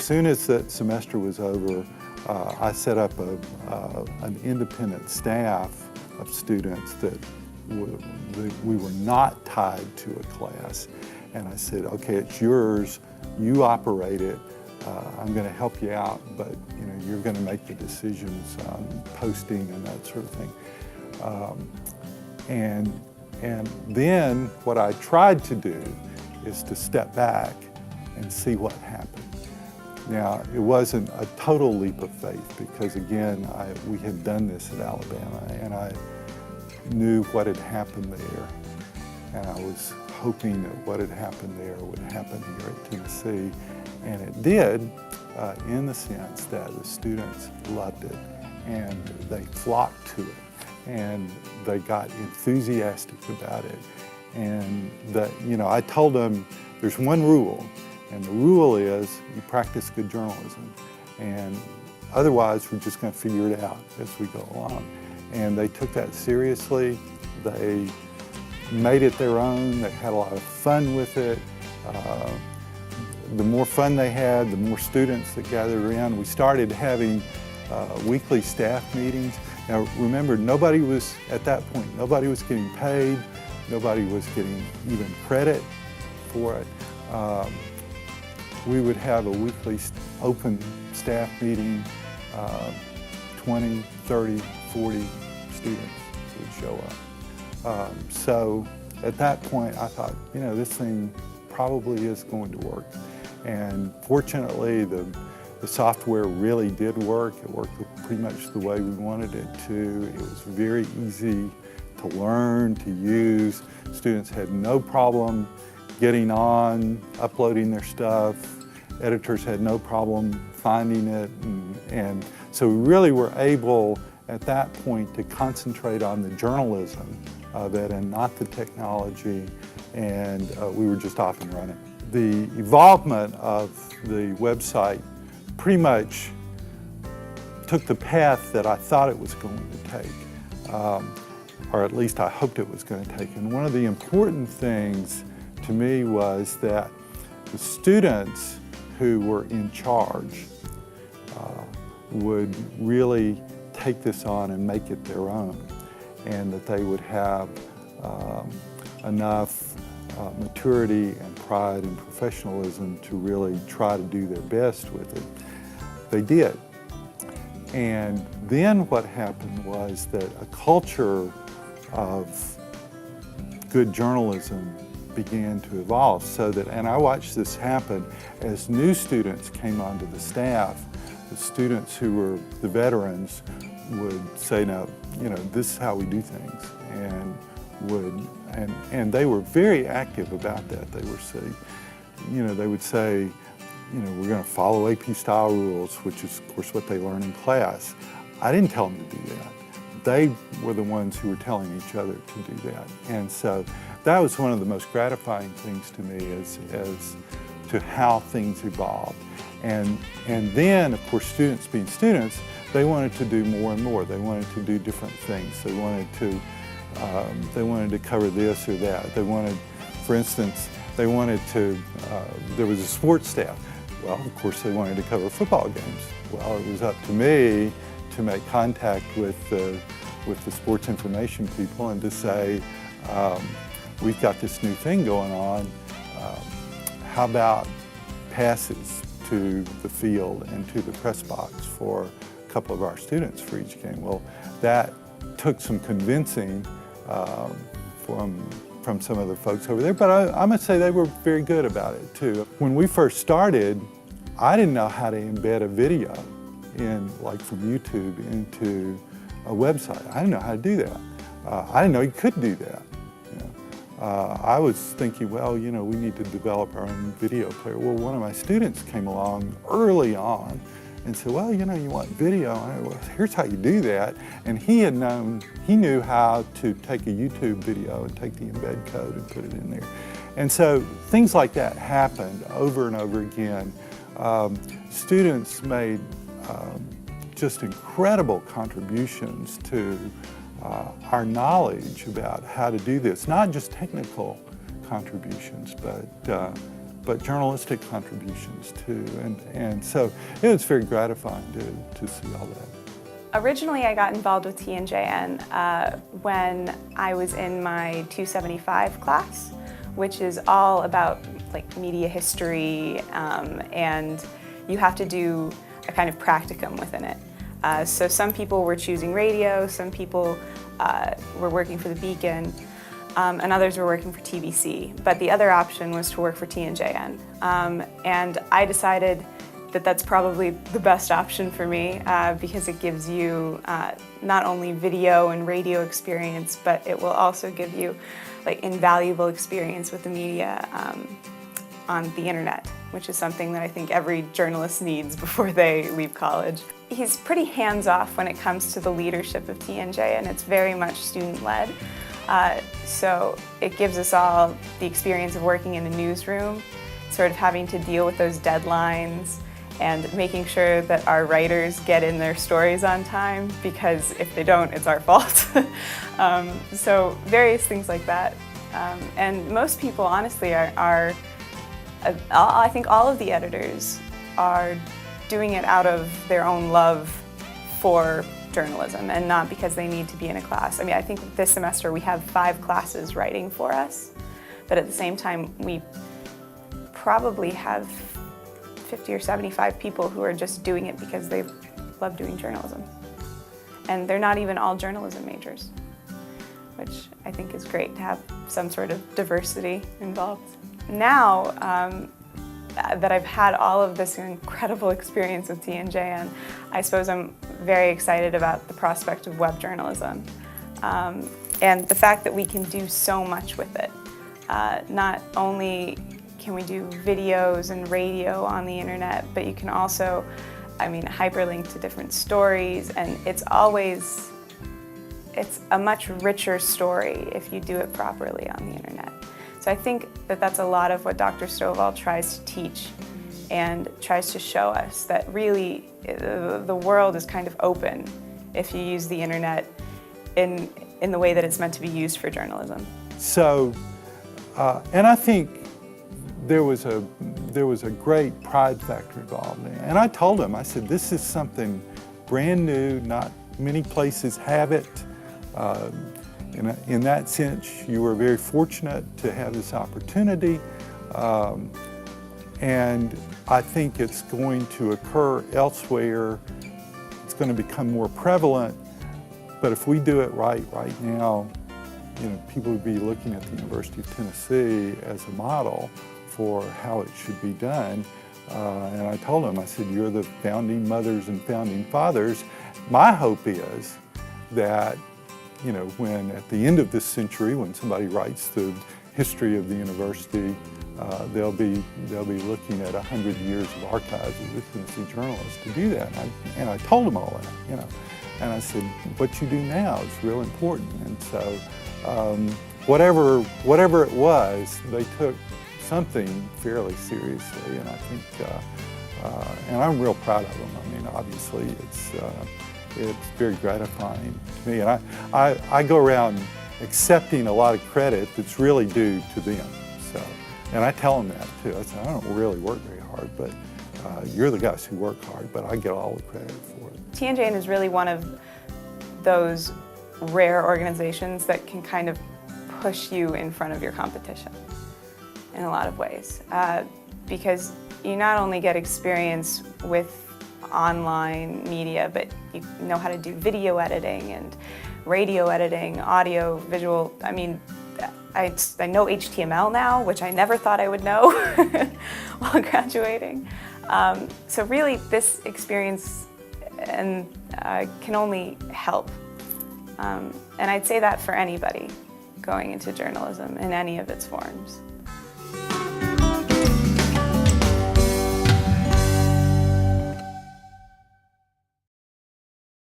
soon as that semester was over, I set up an independent staff of students that we were not tied to a class. And I said, okay, it's yours, you operate it, I'm going to help you out, but you're going to make the decisions on posting and that sort of thing. And then what I tried to do is to step back and see what happened. Now, it wasn't a total leap of faith because, again, we had done this at Alabama, and I knew what had happened there, and I was hoping that what had happened there would happen here at Tennessee, and it did in the sense that the students loved it, and they flocked to it, and they got enthusiastic about it. And I told them there's one rule, and the rule is you practice good journalism, and otherwise we're just going to figure it out as we go along. And they took that seriously. They made it their own. They had a lot of fun with it. The more fun they had, the more students that gathered around. We started having weekly staff meetings. Now remember, at that point, nobody was getting paid. Nobody was getting even credit for it. We would have a weekly open staff meeting. 20, 30, 40 students would show up. So at that point I thought, this thing probably is going to work. And fortunately the software really did work. It worked pretty much the way we wanted it to. It was very easy to learn, to use. Students had no problem getting on, uploading their stuff. Editors had no problem finding it. And so we really were able at that point to concentrate on the journalism of it and not the technology, and we were just off and running. The involvement of the website pretty much took the path that I thought it was going to take, or at least I hoped it was going to take. And one of the important things to me was that the students who were in charge would really take this on and make it their own, and that they would have enough maturity and pride and professionalism to really try to do their best with it. They did. And then what happened was that a culture of good journalism began to evolve, so that, and I watched this happen as new students came onto the staff. The students who were the veterans would say, no, this is how we do things, and they were very active about that. They were saying, they would say, we're going to follow AP style rules, which is of course what they learn in class. I didn't tell them to do that. They were the ones who were telling each other to do that. And so that was one of the most gratifying things to me as to how things evolved. And then, of course, students being students, they wanted to do more and more. They wanted to do different things. They wanted to cover this or that. They wanted, for instance, there was a sports staff. Well, of course, they wanted to cover football games. Well, it was up to me to make contact with the sports information people and to say, we've got this new thing going on. How about passes to the field and to the press box for a couple of our students for each game? Well, that took some convincing from some of the folks over there, but I must say they were very good about it too. When we first started, I didn't know how to embed a video from YouTube into a website. I didn't know how to do that. I didn't know you could do that. I was thinking, well, we need to develop our own video player. Well, one of my students came along early on and said, well, you want video. And I said, well, here's how you do that. And he knew how to take a YouTube video and take the embed code and put it in there. And so things like that happened over and over again. Students made just incredible contributions to our knowledge about how to do this, not just technical contributions, but journalistic contributions too. And so it was very gratifying to see all that. Originally, I got involved with TNJN when I was in my 275 class, which is all about like media history, and you have to do a kind of practicum within it. So some people were choosing radio, some people were working for the Beacon, and others were working for TBC. But the other option was to work for TNJN. And I decided that that's probably the best option for me because it gives you not only video and radio experience, but it will also give you like invaluable experience with the media on the internet, which is something that I think every journalist needs before they leave college. He's pretty hands-off when it comes to the leadership of TNJ, and it's very much student-led. So it gives us all the experience of working in a newsroom, sort of having to deal with those deadlines and making sure that our writers get in their stories on time, because if they don't, it's our fault. So various things like that. And most people, honestly, I think all of the editors are doing it out of their own love for journalism and not because they need to be in a class. I mean, I think this semester we have 5 classes writing for us, but at the same time we probably have 50 or 75 people who are just doing it because they love doing journalism. And they're not even all journalism majors, which I think is great to have some sort of diversity involved. Now that I've had all of this incredible experience with TNJN, I suppose I'm very excited about the prospect of web journalism and the fact that we can do so much with it. Not only can we do videos and radio on the internet, but you can also, hyperlink to different stories, and it's a much richer story if you do it properly on the internet. So I think that that's a lot of what Dr. Stovall tries to teach and tries to show us, that really the world is kind of open if you use the internet in the way that it's meant to be used for journalism. So, and I think there was a great pride factor involved in it. And I told him, I said, this is something brand new, not many places have it. In that sense, you were very fortunate to have this opportunity, and I think it's going to occur elsewhere. It's going to become more prevalent, but if we do it right now, people would be looking at the University of Tennessee as a model for how it should be done. And I told them, I said, you're the founding mothers and founding fathers. My hope is that when at the end of this century, when somebody writes the history of the university, they'll be looking at 100 years of archives of the Tennessee journalists to do that. And I told them all that, And I said, what you do now is real important. And so whatever it was, they took something fairly seriously, and I think, and I'm real proud of them. Obviously, it's very gratifying to me, and I go around accepting a lot of credit that's really due to them. So, and I tell them that too. I say, I don't really work very hard, but you're the guys who work hard, but I get all the credit for it. TNJN is really one of those rare organizations that can kind of push you in front of your competition in a lot of ways, because you not only get experience with online media, but you know how to do video editing and radio editing, audio, visual. I know HTML now, which I never thought I would know while graduating. So really, this experience can only help. And I'd say that for anybody going into journalism in any of its forms.